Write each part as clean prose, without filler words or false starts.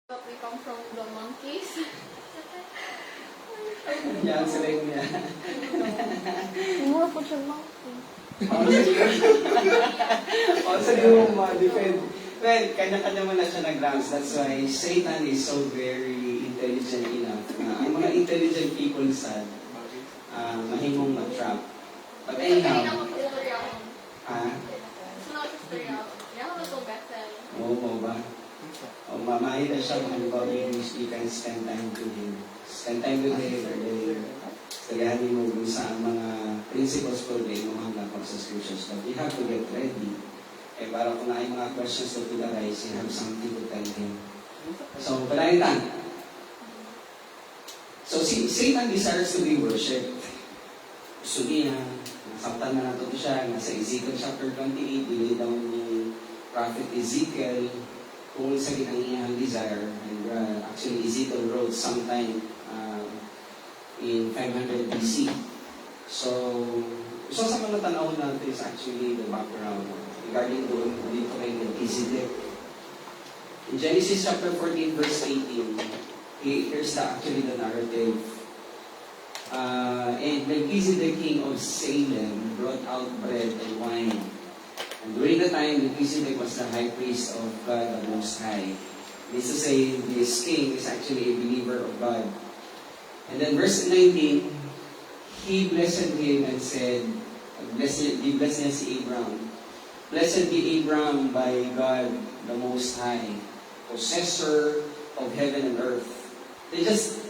But we come from the monkeys. Yan, sila yung niya. Mura po siya monkey. Also, yung defend. Well, kanya-kanya mo na siya nag-ranks. That's why Satan is so very intelligent enough na ang mga intelligent people sa mahimong ma-trap. But anyhow, oo ba? O mamahay na siya kung halimbawa English, you can spend time with him. Spend time with him, or then tagahanin mo kung saan mga principles po rin mo hanggang sa scriptures. But you have to get ready. Eh, para kung na mga questions that will arise, you have something to tell him. So, palalitan. So, Satan desires to be worshipped. Gusto niya, nasaktan na nato siya, nasa Ezekiel chapter 28, bilay daw ni Prophet Ezekiel, kung sa ginang desire. And actually, Ezekiel wrote sometime in 500 BC. So sa mga tanaw natin is actually the background regarding doon dito kay Melchizedek. In Genesis chapter 14, verse 18, here's actually the narrative. And Melchizedek, king of Salem, brought out bread and wine. And during the time, Melchizedek was the high priest of God the Most High. This is to say, this king is actually a believer of God. And then verse 19, he blessed him and said, he blessed niya si Abraham. Blessed be Abraham by God the Most High, possessor of heaven and earth. They just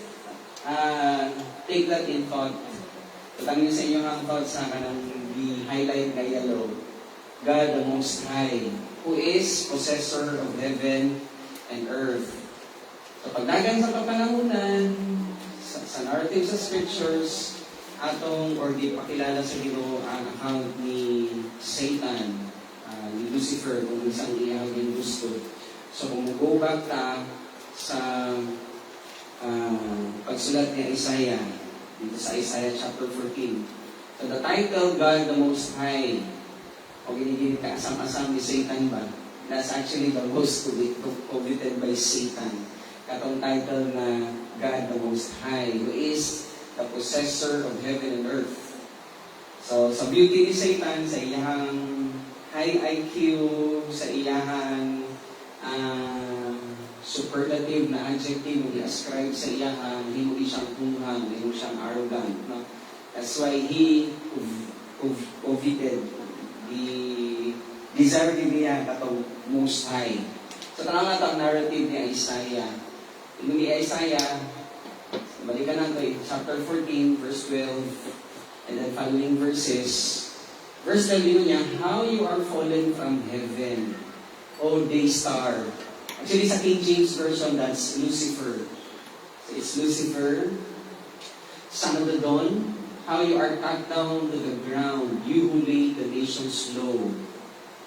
take that in thought. Tutangin sa inyo ang thought sa kanang di-highlight na yellow. God the Most High, who is possessor of heaven and earth. So pagdagan sa kapanahunan, sa narrative sa scriptures, atong or di pakilala sa Ginoo ang account ni Satan, ni Lucifer, kung isang iyang gusto. So kung go back ka sa pagsulat ni Isaiah, dito sa Isaiah chapter 14, so the title, God the Most High, o ginigil ka, asam-asam ni Satan ba? That's actually the most coveted by Satan. Katong title na God the Most High, who is the possessor of heaven and earth. So, sa beauty ni Satan, sa iyang high IQ, sa iyang superlative na adjective mo i-ascribe sa iyang, hindi mo siyang tunghang, hindi mo siyang arrogant. No? That's why he coveted the desire niya katong Most High. So, tanong nga ang narrative ni Isaiah. Yung ni Isaiah, balikan natin chapter 14, verse 12, and then following verses. Verse 12 niya, how you are fallen from heaven, O day star. Actually, sa King James Version, that's Lucifer. So, it's Lucifer, son of the dawn, how you are cut down to the ground, you who laid the nations low.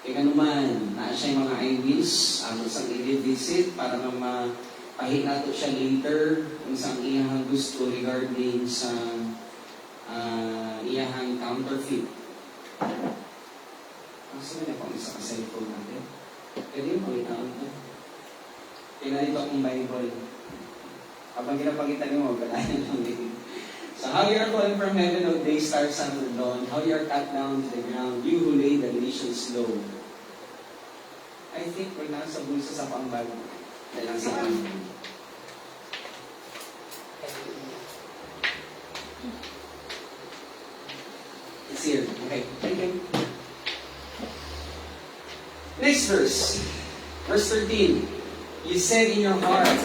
Kaya naman, naa siya yung mga eyewitness, sa i-revisit para mapahin nato siya later kung saan iyang gusto regarding sa iyang counterfeit. Saan na pang isa ka cellphone natin? Pwede yung pangitaon ito. Kaya dito akong Bible. Habang kinapagkita niyo, magkalayan lang din. So, how you are fallen from heaven, O day star, son of the dawn, how you are cut down to the ground, you who laid the nations low. I think pag nasa bulsa sa pambag, dalang sa amin. It's here. Okay. Thank you. Next verse. Verse 13. You said in your heart.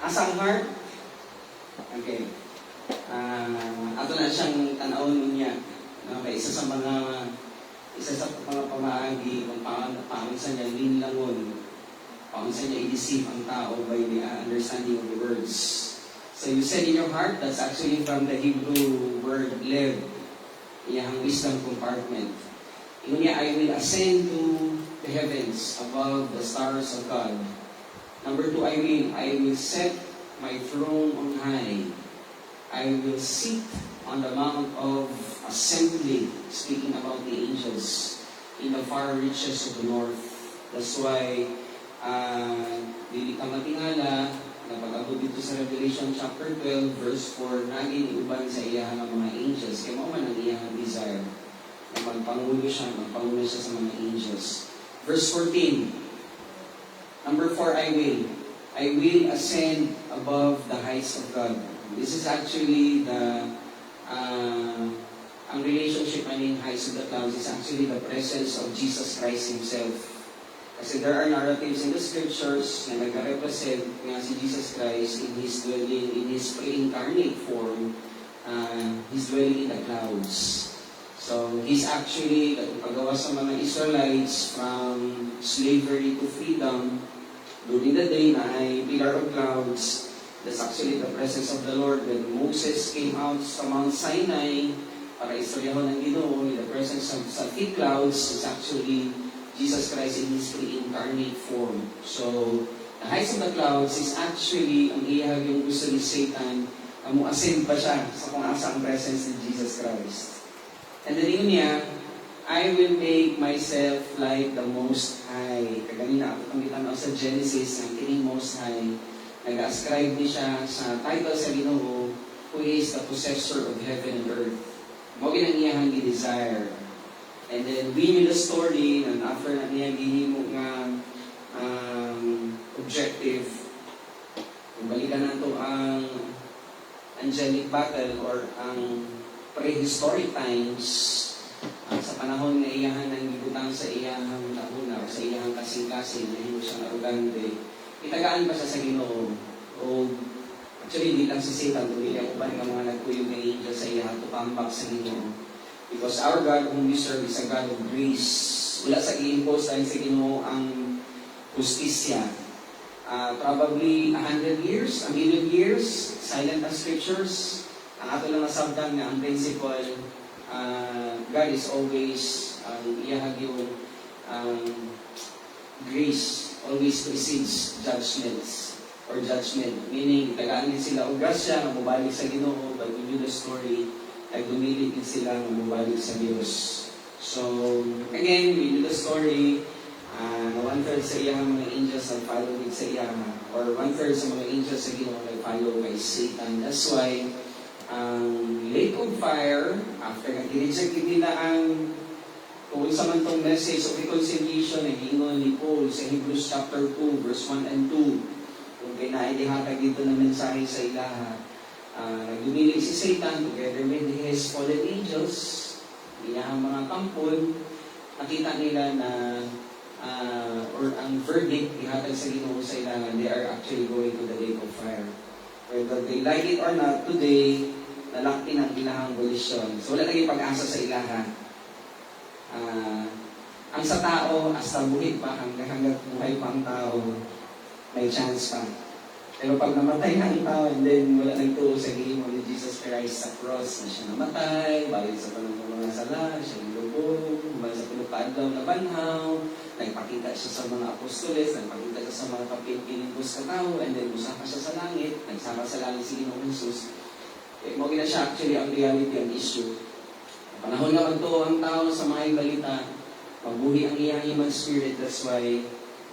Asang heart? Okay. Ato na siyang tanawon niya. Okay, isa sa mga pamaagi kung paano sa niya linlangon, paano sa niya i-deceive ang tao by the understanding of the words. So you said in your heart, that's actually from the Hebrew word lev, iyang wisdom compartment. Yun niya, I will ascend to the heavens above the stars of God. Number 2, I will set my throne on high. I will sit on the mount of assembly, speaking about the angels, in the far reaches of the north. That's why dili ka matingala na pag-abot dito sa Revelation chapter 12 verse 4 naging iuban sa iya ng mga angels kaya mao man ang iyang desire na magpangulo siya sa mga angels. Verse 14, number 4, I will ascend above the heights of God. This is actually ang relationship meaning heights of the clouds is actually the presence of Jesus Christ Himself. Kasi there are narratives in the scriptures na nagka-represent nga si Jesus Christ in His dwelling, in His pre-incarnate form, He's dwelling in the clouds. So, He's actually paggawa sa mga Israelites from slavery to freedom. During the day na ay pillar of clouds, that's actually the presence of the Lord. When Moses came out sa Mount Sinai, para istoryahon ng Ginoo, in the presence of sa thick clouds, is actually Jesus Christ in His pre-incarnate form. So, the heights of the clouds is actually ang iyag yung gusto ni Satan, amu-ascend pa siya sa kung asa ang presence ni Jesus Christ. And then yun niya, I will make myself like the Most High. Kaganina ako itong sa Genesis, ang kining Most High, nag-ascribe niya siya sa title sa Ginoo, who is the possessor of heaven and earth. Mo ginang iyang desire. And then we knew the story and after na niya gihimo nga objective, balikan nato ang angelic battle or ang prehistoric times sa panahon na iyahan ng gibutang sa iyahang nauna o sa iyahang kasing-kasing na hindi siya arugante. Itagaan pa siya sa Ginoo o actually, hindi lang si Satan, kundi ang uban ng mga nagkuyog na angel sa iya to come back sa Ginoo. Because our God whom we serve is a God of grace. Wala sa i-impose dahil sa Ginoo ang justisya. Probably 100 years, a million years, silent as scriptures. Ang ato lang nasabdan nga ang principle, God is always, iyahag yung grace always precedes judgments. Or judgment. Meaning, tagaan din sila o grasya na mabalik sa Ginoo, but we knew the story, ay dumilig din sila na mabalik sa Diyos. So, again, we knew the story, na one-third sa iyang mga angels ang follow din sa iyang, or one-third sa mga angels sa Ginoo ay follow kay Satan. That's why, ang lake of fire, after nag-reject nila ang kung sa man tong message of reconciliation na hingon ni Paul sa Hebrews chapter 2, verse 1 and 2, kung kinailihatag dito ng mensahe sa ilaha, nagdumilig si Satan together with his fallen angels, iyang mga kampon, nakita nila na or ang verdict ihatag sa Ginoo sa ilaha, they are actually going to the lake of fire. Whether they like it or not, today, nalakti ng ilahang volition. So wala naging pag-asa sa ilaha. Ang sa tao, hasta buhay pa, hanggang buhay pa ang tao, may chance pa. Pero pag namatay na ang tao, and then wala nagtuo sa gihimo ni Jesus Christ sa cross, na siya namatay, balik sa mga sala, siya nilubog, balik sa pinupadaw na banhaw, nagpakita siya sa mga apostoles, nagpakita siya sa mga kapinpinibus ka tao, and then usaka siya sa langit, nagsama sa langit si Ginoong Jesus. Mo gina siya actually ang reality, ang issue. Panahon na magtuo ang tao sa mga balita, magbuhi ang iyang human spirit, that's why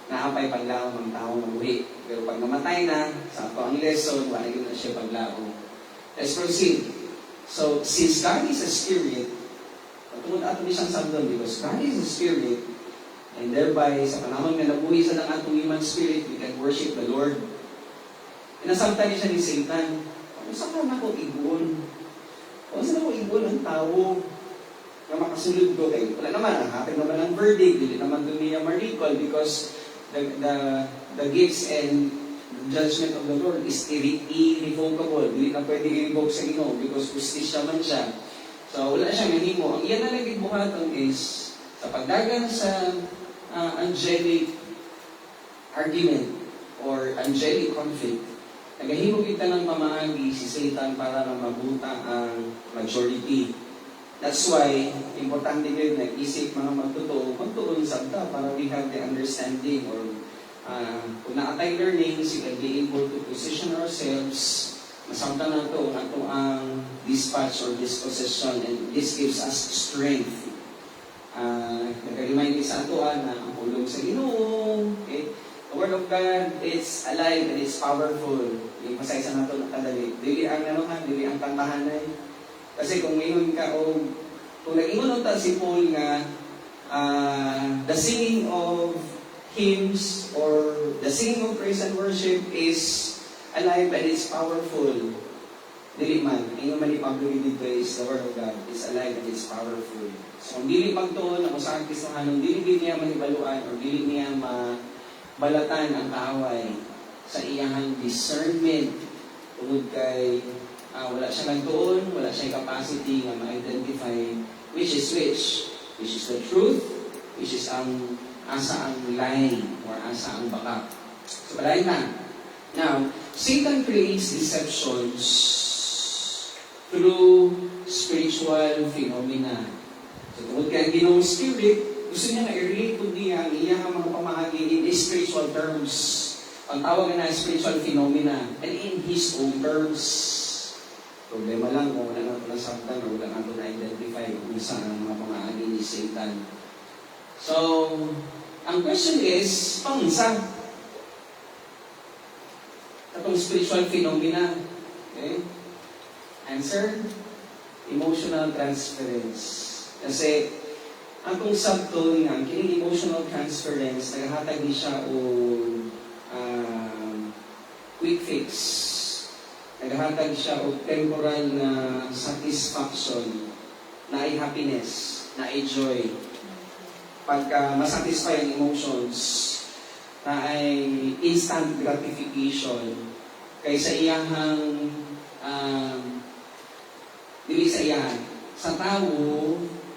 naapay paglaom ang taong mabuhi. Pero pag namatay na, sa ato ang lesson, wala na siya paglaom. Let's proceed. So, since God is a spirit, patungod ato ni siyang sabdon, because God is a spirit, and thereby, sa panahon na nabuhi sa ng atong human spirit, we can worship the Lord. Inasabtan niya siya ni Satan, kung saan na ako ibon? Kung saan ako ibon ang tao? Na makasulod ko kayo. Wala naman, hatag naman ang verdict, hindi naman doon niya ma-recall because the gifts and judgment of the Lord is irrevocable. Hindi na pwede i-revoke sa Ginoo because justisya man siya. So, wala siyang nahimo. Ang iyan na nagigbuhaton is sa pagdagan sa angelic argument or angelic conflict, nagahimo kita ng pamaagi si Satan para na mabuta ang majority. That's why, importante kayo nag-isip mga magtutuon sabta para we have the understanding or kung naatay learnings, we can be able to position ourselves masabta na ito ang dispatch or disposition and this gives us strength. Nag-remind sa ato na ang hulog sa Ginoo, okay? Word of God, it's alive and it's powerful. Yung pasaysa na ito nakadali. Dili ang dili ang kantahanan. Kasi kung ngayon ka o kung nag-ingon ta si Paul nga the singing of hymns or the singing of praise and worship is alive and it's powerful. Dili man, ingon man ni Pablo dito is the Word of God is alive and it's powerful. So kung dili magtuon ang usang Kristohanon, dili niya manibaluan or dili niya balatan ang kaaway sa iyang discernment tungod kay wala siya nagtuon, wala siya capacity na ma-identify which is the truth, which is ang asa ang lie or asa ang baka. So balay na. Now, Satan creates deceptions through spiritual phenomena. So tungod kay ang Ginoong Spirit, gusto niya na i-relate po niya ang iyang mga pamahagi in spiritual terms. Ang tawag na spiritual phenomena and in His own terms. Problema lang kung wala na ito nasabtan o wala na ito na-identify kung saan ang mga pamahagi ni Satan. So, ang question is, pamunsa? Itong spiritual phenomena. Okay? Answer, emotional transference. Kasi, ang kung sabton nga, kining emotional transference, naghahatag ni siya o quick fix. Naghahatag siya o temporal na satisfaction, na ay happiness, na ay joy. Pagka masatisfy ang emotions, na ay instant gratification, kaysa iyahang, dili sa iyahan. Sa tao,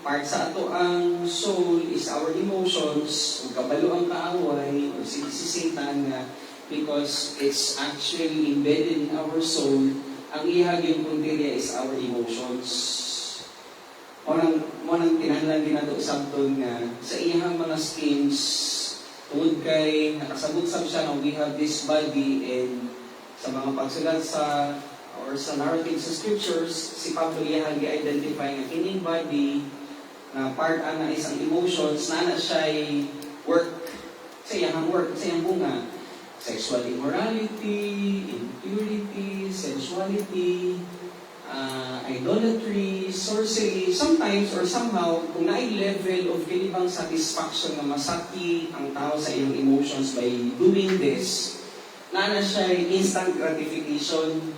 part sa ato ang soul is our emotions, ug kabalo ang kaaway, o si Satan nga, because it's actually embedded in our soul, ang ihag yung punteriya is our emotions. Mo nang tinahanglan din nato sabton nga, sa iyang mga schemes, tungod kay nakasabot-sab siya na we have this body, and sa mga pagsulat sa or sa narrative sa scriptures, si Pablo iyang i-identify nga kining body na part na isang emotions na siya'y work sa iyang work, sa iyang bunga. Sexual immorality, impurity, sensuality, idolatry, sorcery, sometimes or somehow, kung na level of kinibang satisfaction na masaki ang tao sa iyong emotions by doing this, na siya'y instant gratification.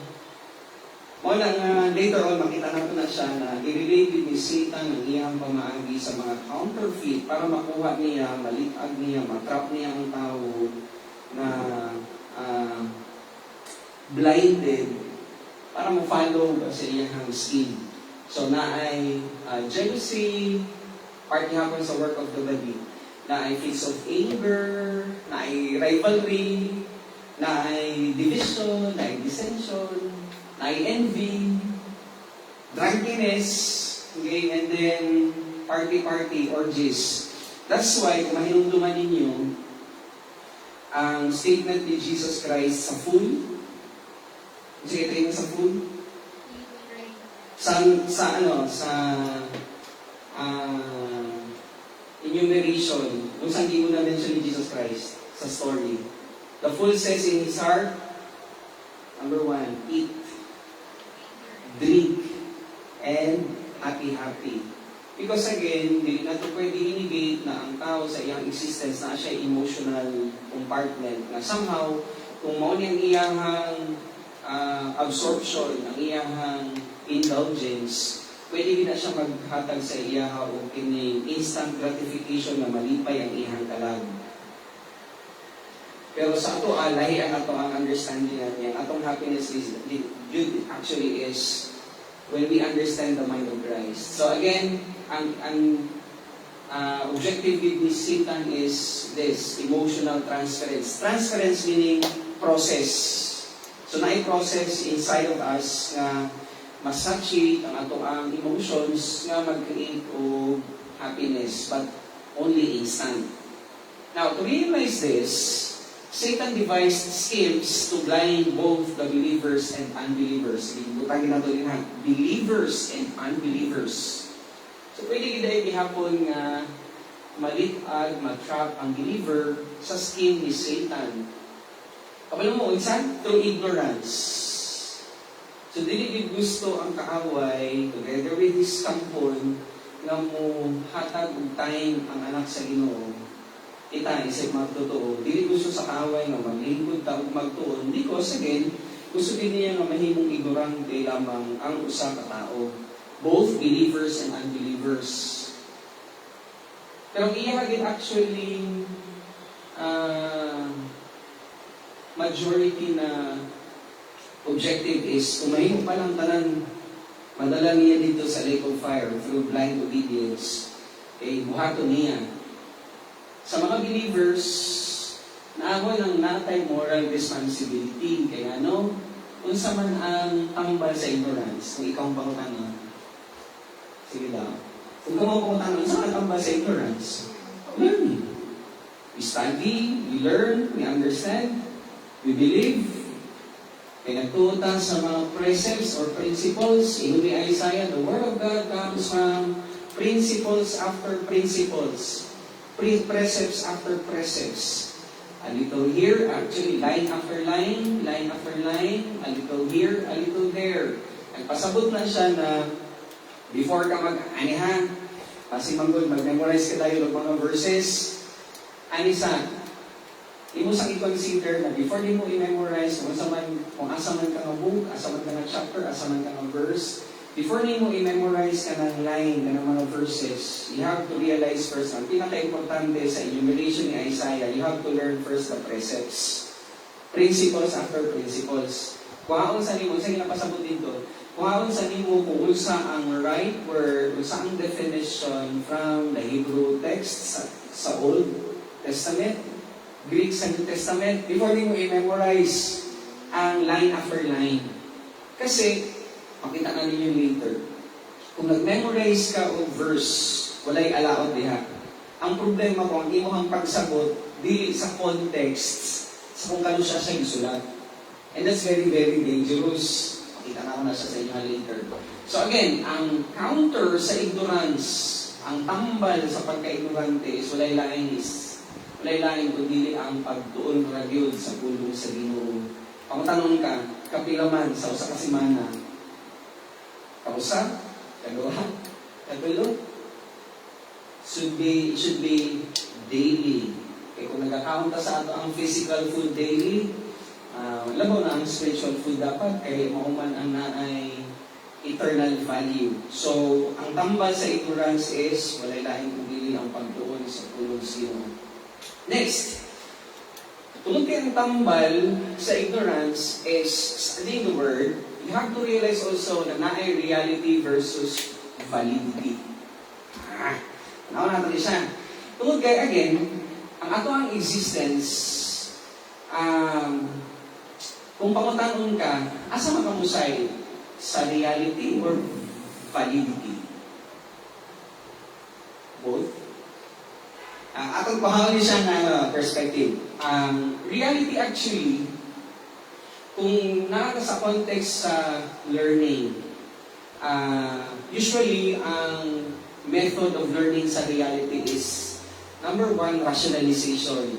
O lang, later on, makita natin na siya na i-relate ni Satan ang iyang pamaagi sa mga counterfeit para makuha niya, malitag niya, matrap niya ang tao na blinded para mo-follow sa iyang scheme. So, na ay jealousy, part hapon sa work of the body. Na ay fits of anger, na ay rivalry, na ay division, na ay dissension, ay envy, drunkenness, okay, and then party, orgies. That's why, kung mahinumduman ninyo, ang statement ni Jesus Christ sa fool, sige, ito sa fool, sa enumeration, kung saan di mo na-mention ni Jesus Christ, sa story. The fool says in his heart, number 1, eat, drink, and happy. Because again, hindi na ito pwede i-negate na ang tao sa iyang existence na siya emotional compartment na somehow, kung mao niyang iyang absorption, ang iyang indulgence, pwede din na siya maghatag sa iyang o kining instant gratification na malipay ang iyang kalag. Pero sa ato, lahi ang ato ang understanding natin. Atong happiness is actually is when we understand the mind of Christ. So again, ang objective with Satan is this, emotional transference. Transference meaning process. So na-process inside of us na masaturate ang ato ang emotions nga mag-create o happiness, but only instant. Now, to realize this, Satan devised schemes to blind both the believers and unbelievers. Butangin nato din ha, believers and unbelievers. So pwede kita ihapon nga malitag, matrap ang believer sa scheme ni Satan. Kapag mo, unsan? Through ignorance. So, dili gid gusto ang kaaway, together with his kampon, nga mo hatag og time ang anak sa Ginoo. Ita, isip magtotoo. Dili gusto sa kaaway nga maglingkod ta og magtuon. Because, again, gusto din niya nga mahimong ignorante lamang ang usa ka tao. Both believers and unbelievers. Pero ang iya gid actually majority na objective is kung mahimo pa lang tanan madala niya dito sa lake of fire through blind obedience, buhaton niya. Sa mga believers, naamo ng natay moral responsibility. Kaya unsa man ang tambal sa ignorance, kung ikaw ang pangutangan, sige daw. Kung ikaw ang pangutangan, saan ang tambal sa ignorance? Learning. We study, we learn, we understand, we believe. Kaya nagtuta sa mga precepts or principles, in ni Isaiah, the Word of God comes from principles after principles. Precepts after precepts. A little here, actually line after line after line, a little here, a little there. Nagpasabot na siya na before ka mag-anihan, pasimanggol, mag-memorize ka tayo ng mga verses, anisa, imo sa i-consider na before di mo i-memorize kung asa man ka nga book, asa man ka nga chapter, asa man ka nga verse, before ni mo i-memorize ka ng line, ka ng mga verses, you have to realize first, ang pinaka-importante sa enumeration ni Isaiah, you have to learn first the precepts. Principles after principles. Kuhaon sa nimo, sa ginapasabot dito, kuhaon sa nimo kung unsa ang right word, unsa ang definition from the Hebrew text sa Old Testament, Greek sa New Testament, before ni mo i-memorize ang line after line. Kasi, makita na ninyo later. Kung nag-memorize ka o verse, walay alaot diha. Ang problema ko, ang imuhang pagsagot, dili sa context, sa kung kano siya isulat. And that's very, very dangerous. Makita na ko na siya sa inyo later. So again, ang counter sa ignorance, ang tambal sa pagka-ignorante is walay lain kundi ang pagtuon ragyod sa pulong sa Ginoo. Ang tanong ka, kapilaman sa usa ka semana, kausa, kagawa, katulo, should be daily. Kaya kung nagkakaunta sa ato ang physical food daily, labo na ang spiritual food dapat, kaya mauman ang naay eternal value. So, ang tambal sa ignorance is, walay laing kundi ang pagtuon sa pulong sa Ginoo. Next, tungkol kay ang tambal sa ignorance is studying the Word, you have to realize also na naay reality versus validity. Naon natin siya. Tungkol kay, again, ang ato ang existence, kung pangutanon ka, asa makamusay sa reality or validity? Both. Atong pahawin siya na perspective. Reality actually, kung nakaka sa context sa learning, usually ang method of learning sa reality is, number one, rationalization.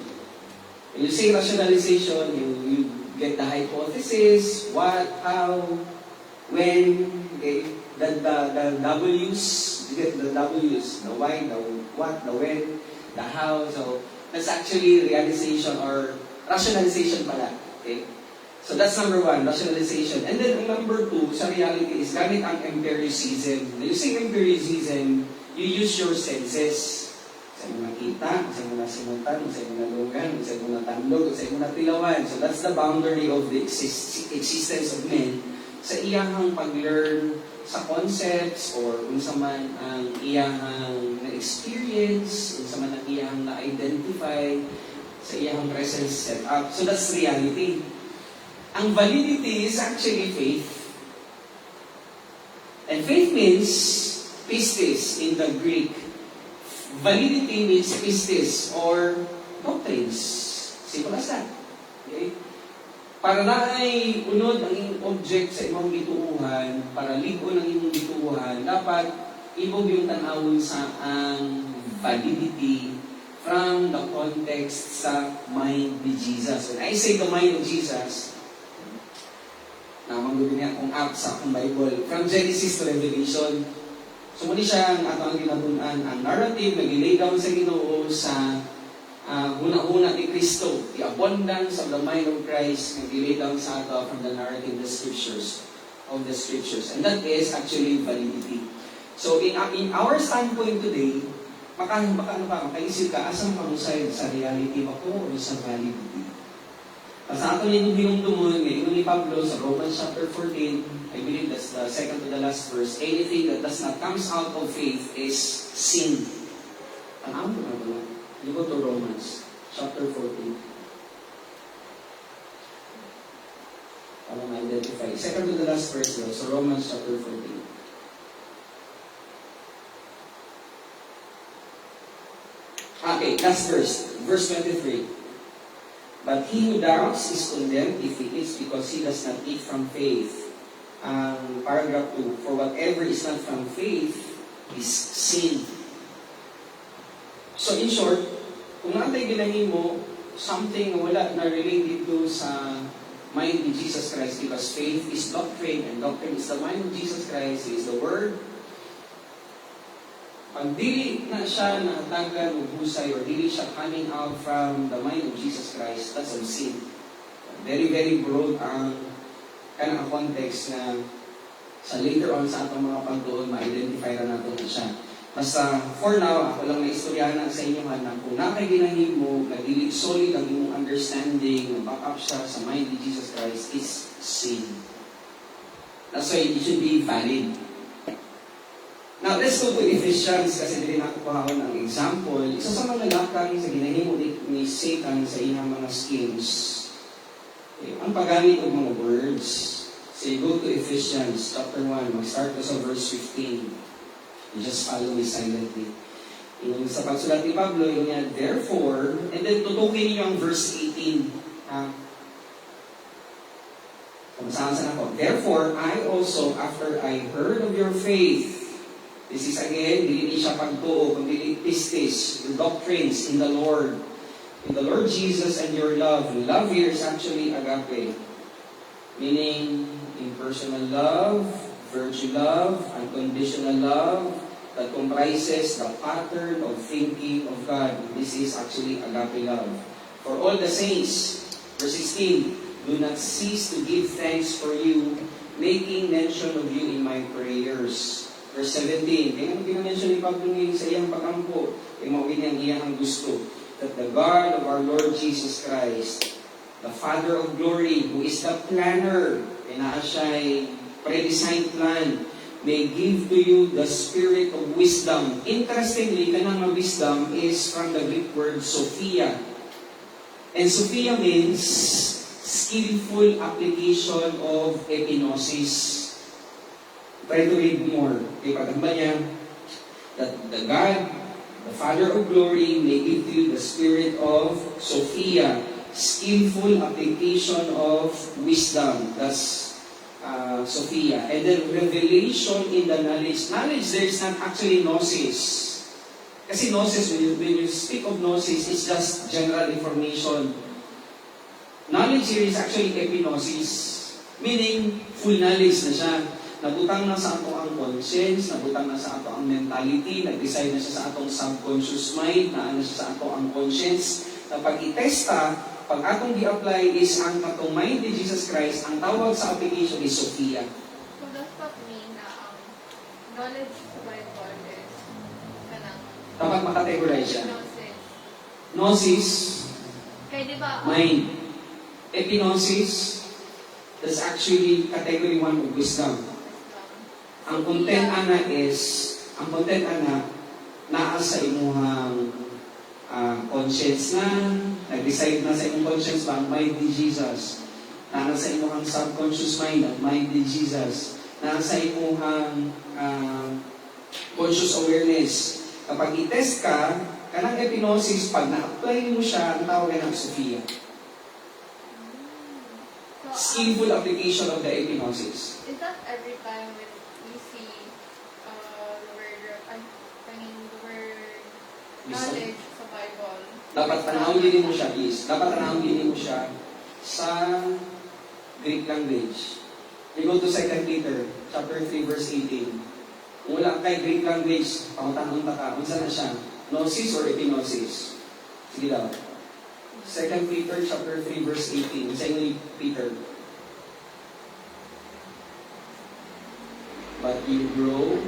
When you say rationalization, you get the hypothesis, what, how, when, okay? The W's, you get the W's, the why, the what, the when, the how. So, that's actually realization or rationalization pala. Okay? So, that's number one, rationalization. And then, number two, sa reality is gamit ang empiricism. When you say empiricism, you use your senses. Sa imo nakita, sa imo nasimutan, sa imo nalugan, sa imo natandog, sa imo natilawan. So, that's the boundary of the existence of men sa iyahang pag-learn sa concepts or kung sa man ang iyahang na-experience, kung sa man ang iyahang na-identify sa iyahang presence set up. So that's reality. Ang validity is actually faith. And faith means pistis in the Greek. Validity means pistis or doctrines. Simple as that. Okay? Para na ay unod ang iyong object sa imong gituuhan, para ligon ang imong gituuhan, dapat ibog yung tanawon sa ang validity from the context sa mind ni Jesus. When I say the mind of Jesus, namang niya kung up sa akong Bible, from Genesis to Revelation. So muli siya ang ato ang ginabunan, ang narrative na gilay down sa Ginoo sa una-una ni Kristo, the abundance of the mind of Christ na gilay down sa ato from the narrative of the scriptures. And that is actually validity. So in our standpoint today, makaisip ka, asang kamusay sa reality ba ko o sa validity? Sa ato yung hinumdumon, ngayon ni Pablo sa Romans chapter 14, I believe that's the second to the last verse, anything that does not comes out of faith is sin. Ano na ba? You go to Romans chapter 14. Para ma-identify. Second to the last verse though, so Romans chapter 14. Okay, last verse. Verse 23. But he who doubts is condemned if he eats because he does not eat from faith. Paragraph 2. For whatever is not from faith is sin. So in short, kung natay ginangin mo, something wala na related to sa mind ni Jesus Christ because faith is doctrine and doctrine is the mind of Jesus Christ, is the Word. Pag dili na siya naatagan o husay or dili siya coming out from the mind of Jesus Christ, that's all sin. Very, very broad ang kanang context na sa later on sa atong mga pagtuon, ma-identify na natin siya. Basta, for now, ako lang na-istoryahan sa inyo na kung nakaginahin mo, na dili solid ang imong understanding, na back up siya sa mind of Jesus Christ, is sin. That's why it should be valid. Now, let's go to Ephesians kasi hindi na ako pahawon ng example. Isa sa mga lakang sa ginahimo ni Satan sa iyang mga schemes, ang paggamit ng mga words. So, go to Ephesians chapter 1, mag-start ko sa verse 15. You just follow me silently. Yung sa pagsulat ni Pablo, yung niya, therefore, and then tutukin niyo ang verse 18. Kamusahan ako. Therefore, I also, after I heard of your faith, this is again, hindi siya pagtuo, kundi pistis, your doctrines in the Lord Jesus and your love. Love here is actually agape. Meaning, impersonal love, virtue love, unconditional love, that comprises the pattern of thinking of God. This is actually agape love. For all the saints, verse 16, do not cease to give thanks for you, making mention of you in my prayers. Verse 17, kaya nang pinamention ni Pablo ngayon sa iyang pag-ampo, ay mawin ang iyang gusto, that the God of our Lord Jesus Christ, the Father of glory, who is the planner, ay naa siya'y pre-designed plan, may give to you the spirit of wisdom. Interestingly, kanang wisdom is from the Greek word Sophia. And Sophia means skillful application of epinosis. Try to read more. Okay, pagkamba niya, that the God, the Father of glory, may give to you the spirit of Sophia, skillful application of wisdom. That's Sophia. And then revelation in the knowledge. Knowledge, there is not actually gnosis. Kasi gnosis, when you speak of gnosis, it's just general information. Knowledge here is actually epinosis. Meaning, full knowledge na siya. Nabutang na sa ato ang conscience, nabutang na sa ato ang mentality, nag-decide na siya sa atong subconscious mind, na siya sa ato ang conscience, na pag i-testa, pag atong i-apply is ang atong mind ni Jesus Christ, ang tawag sa application is Sophia. So does that mean na knowledge sa Bible is kanang Dapat makategorize siya. gnosis? Gnosis, Kaya di ba, mind. Epinosis, that's actually category 1 of wisdom. Ang content ana naa sa imuhang conscience na, nag-decide na sa imong conscience ba ang mind ni Jesus. Naa sa imuhang subconscious mind ang mind ni Jesus. Naa sa imuhang conscious awareness. Kapag i-test ka, kanang epinosis, pag na-apply mo siya, ang tawag ng Sophia. Skillful application of the epinosis. is that every time when we see the word Wisdom? Knowledge sa Bible. Dapat tanawin mo siya, is. Dapat tanawin mo siya sa Greek language. You go to 2 Peter, chapter 3, verse 18. Kung wala kay Greek language, pangutanong ka, unsa na siya? Gnosis or epinosis? Sige daw. 2 Peter, chapter 3, verse 18. Sa inyo Peter. But you grow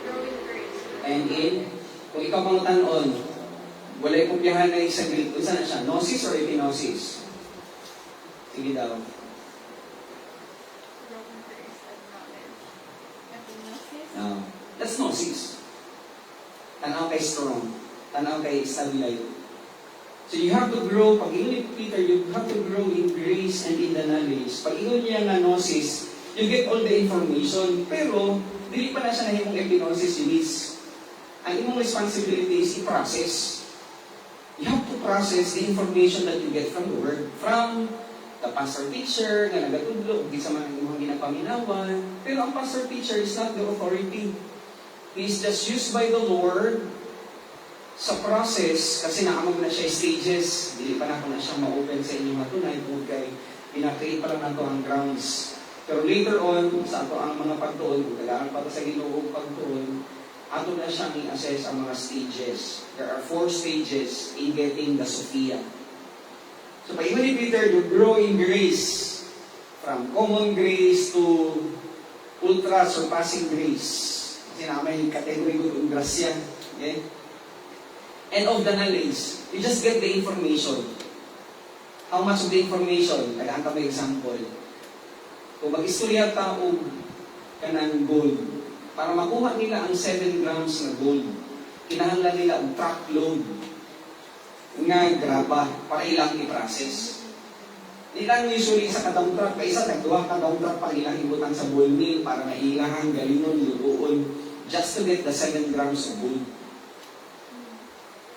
Grow in grace. and in, kung ikaw pangutanong, wala yung kopyahan na sa Greek, unsa na siya? Gnosis or epinosis? Sige daw. Grow in grace and knowledge. Epinosis. No. That's gnosis. Tanaw kay strong. Tanaw kay stabilite. So you have to grow, pag ingon ni Peter, you have to grow in grace and in the knowledge. Pag ingon niya nga gnosis, you get all the information, pero dili pa na siya nahimong epinosis, Eunice. Ang imong responsibility is i-process. You have to process the information that you get from the Word, from the pastor teacher, nga nagatudlo, di sa mga imong ginapaminawan. Pero ang pastor teacher is not the authority. He is just used by the Lord sa process, kasi naamag na siya stages. Dili pa na ko na siya ma-open sa inyong hatunay kung kay pinakreate pa lang nato ang grounds. Pero later on, sa ato ang mga pagtuon, kung kailangan pa sa Ginoo pagtuon, ato na siyang i-assess ang mga stages. There are 4 stages in getting the Sophia. So, pag ni Peter, you grow in grace. From common grace to ultra surpassing grace. Kasi naman yung category ko yung grasya. Okay? And of the knowledge, you just get the information. How much of the information? Tagaan ka may example. Kung mag-istorya ta o kanang gold, para makuha nila ang 7 grams na gold, kinahanglan nila ang truckload nga graba para ilang i-process. Ilang usually sa kadang truck, pa isa nagduha kadang truck pa ilang ibutan sa ball mill para mailahan, galinon, lugoon, just to get the 7 grams of gold.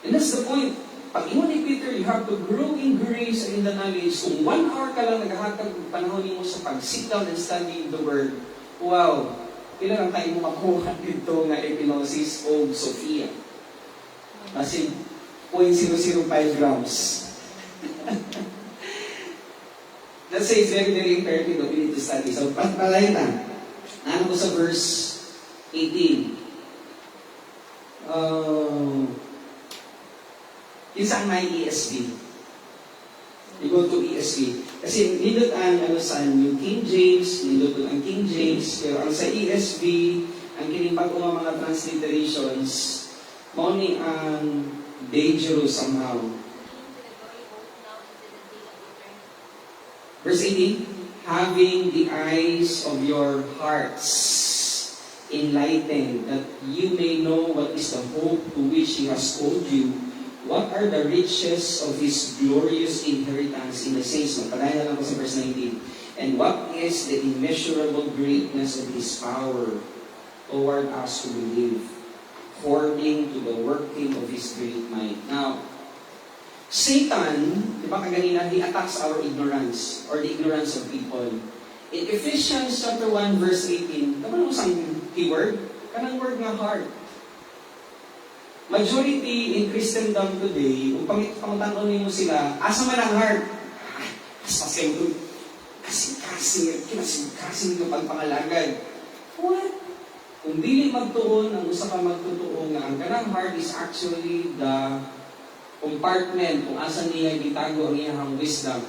And that's the point. Pag ingon ni Peter, you have to grow in grace and in the knowledge. Kung 1 hour ka lang naghahatag ng panahon mo sa pag-sit down and study the Word, wow, pila lang tayo mo makuha dito nga epinosis o Sophia. Kasi 0.005 grams. Let's say it's very, very imperative that we need to study. So, palayan na. Ano ko sa verse 18? Isa ang may ESV. You go to ESV. Kasi nindot ang sa New King James, nindot ang King James, pero ang sa ESV, ang kinipag mga transliterations, mauning ang dangerous somehow. Verse 18, having the eyes of your hearts enlightened, that you may know what is the hope to which He has called you, what are the riches of His glorious inheritance in the saints. Magpadayan na lang ko sa verse 19. And what is the immeasurable greatness of His power toward us who believe, according to the working of His great might. Now, Satan, di ba kaganina, he attacks our ignorance or the ignorance of people. In Ephesians chapter 1 verse 18, naman usang keyword, kanang word nga heart. Majority in Christendom today, kung pangutanon mo sila, asa man ang heart? Kasi yung pagpangalagad. What? Kung dili magtuon, ang usa ka magtutuon nga ang kanang heart is actually the compartment kung asa niya gitago ang iyang wisdom.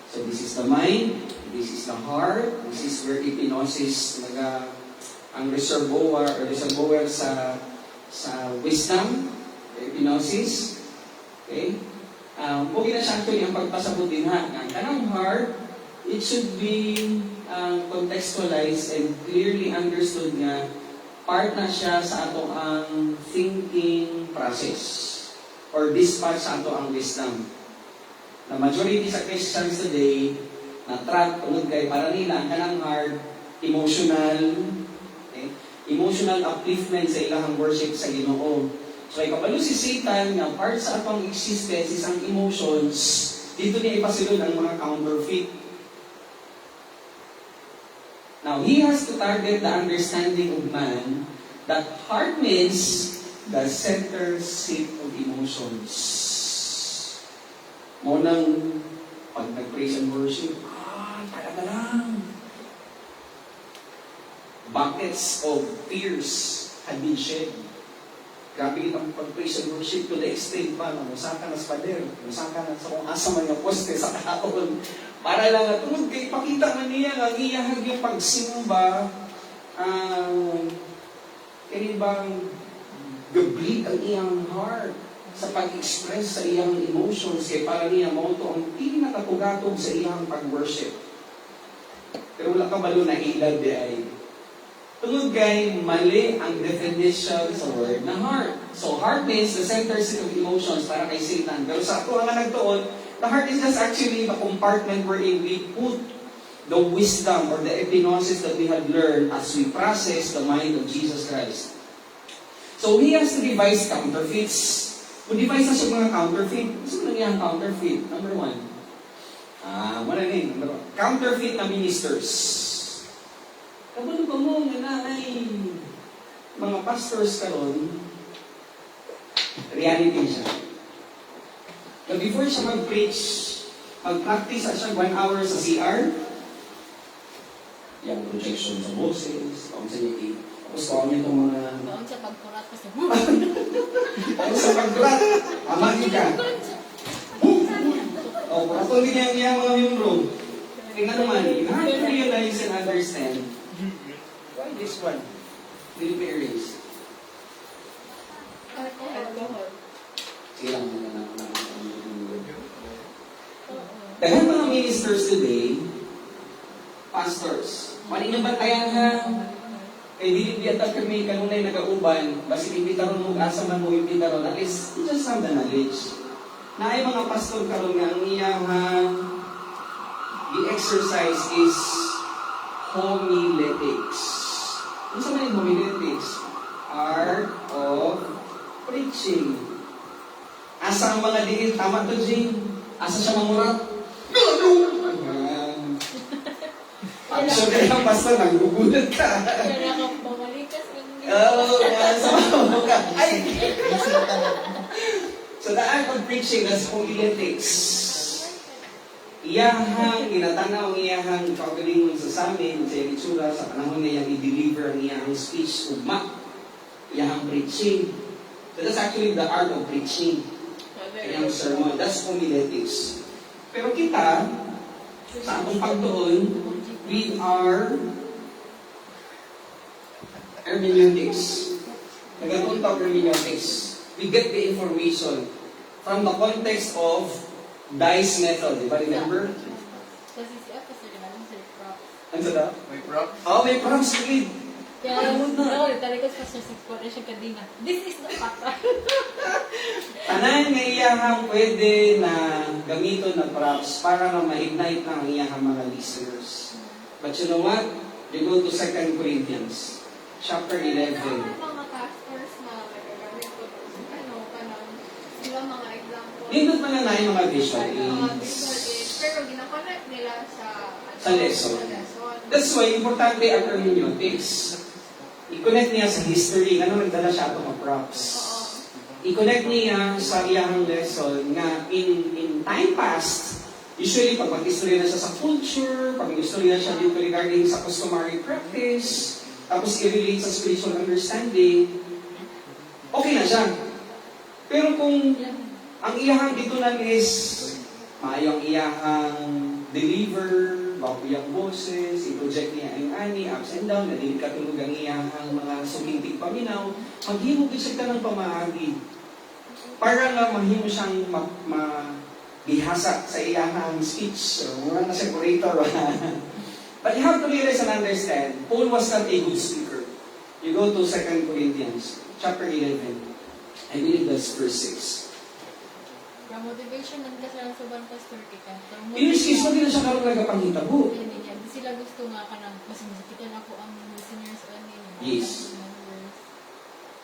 So this is the mind, this is the heart, this is where epinosis ang reservoir sa wisdom, epinosis. Okay? Huwag na siya actually ang pagpasabutin ha. Ang kanang heart, it should be contextualized and clearly understood nga part na siya sa ato ang thinking process or dispatch sa ato ang wisdom. The majority sa Christians today na-track tungod kay para nila ang kanang heart, emotional, okay? Emotional upliftment sa ilang worship sa Ginoo. So ay kabalo si Satan na part sa atong existence is ang emotions, dito niya ipasulod ang mga counterfeit. Now, he has to target the understanding of man that heart means the center seat of emotions. Mo nang pag nag-praise and worship, talaga lang. Buckets of tears had been shed. Grabe kitang pag-praise and worship to the extent pa, musaka na sa pader, musaka na sa kung asa man nga poste sa kaon. Para lang na tungod kay pakita man niya ang iyahag yung pagsimba, kaya bang gablit ang iyang heart sa pag-express sa iyang emotions kay para niya mauto ang pinakatugatog sa iyang pag-worship. Pero wala ka balo na ilad di ay. Tungod kay mali ang definition sa word na heart. So heart means the center seat of emotions para kay Satan. Pero sa ako nga nagtuon, the heart is just actually the compartment wherein we put the wisdom or the epignosis that we had learned as we process the mind of Jesus Christ. So he has to devise counterfeits. Kung devise na siya mga counterfeit, gusto mo niya ang counterfeit? Number one. What I mean? Number one. Counterfeit na ministers. Kabalo ba mo nga ay mga pastors karon, reality siya. But before siya mag-preach, mag-practice siya 1 hour sa CR, yung projection sa boses, kung sa niya tapos kung itong mga... Doon sa pagkurat kasi. Tapos sa pagkurat, amagin ka. Kung hindi niya mga membro, tingnan naman, you have to realize and understand why this one will be erased. Alcohol. Sige lang muna na. Dahil mga ministers today, pastors, maning nabantayan ha, kay dili-diatan kami kanunay nag-auban, basi imbitaron mo, asa man mo imbitaron, at least, you just have the knowledge. Na ay mga pastor karon nga, ang iyang the exercise is homiletics. Ano sa mga homiletics? Art of preaching. Asa ang mga diin, tama to, Jane? Asa siya mamurat? Action ka lang, pastor, naggugulat ka. Kaya ka pamalikas. Sama ka. Ay! So the act of preaching, that's homiletics. Iyahang ginatanaw ang iyahang pagalingon sa amin, sa itsura, sa panahon na iyang i-deliver ang iyahang speech, ugma. Iyahang preaching. So that's actually the art of preaching. Iyahang sermon. That's homiletics. Pero kita, sa atong pagtuon, we are hermeneutics. Nagatunta hermeneutics. We get the information from the context of Dice method. Di ba? Remember? Kasi siya kasi ginagawa sa props. Ano sa da? May props? May props. Sige. Kaya talikos pa siya sa kadina. This is the pattern. Tanan nga iyahang pwede na gamiton na props para na ma-ignite lang ang iyahang mga listeners. But you know what? You go to 2 Corinthians, chapter 11. Mga pastors na nagagamit ko kanang ilang mga example. Nindot man na yung mga visual Mga aids. visual aids. Pero ginakonect nila Sa lesson. That's why, importante ang hermeneutics. I-connect niya sa history. Ano nagdala siya ito mga props? I-connect niya sa iyang lesson nga in time past, usually pag mag-history na siya sa culture, pag mag-history na siya dito regarding sa customary practice, tapos i-relate sa spiritual understanding, okay na siya. Pero kung ang iyahang dito lang is maayong iyahang deliver, bago iyang boses, i-project niya ang ani, ups and down, na din katulog ang iyahang mga sumintig paminaw, maghimog isip ka ng pamaagi. Para nga mahimo siyang bihasa sa iyahang speech. Mura na siya curator. But you have to realize and understand, Paul was not a good speaker. You go to 2 Corinthians, chapter 11. I believe that's verse 6. Motivation ng kasal sa ban pastor kita. Inis-is mo din na siya karong nagapangitabo. Hindi sila gusto nga ka ng mas masikitan ako ang listeners o Yes.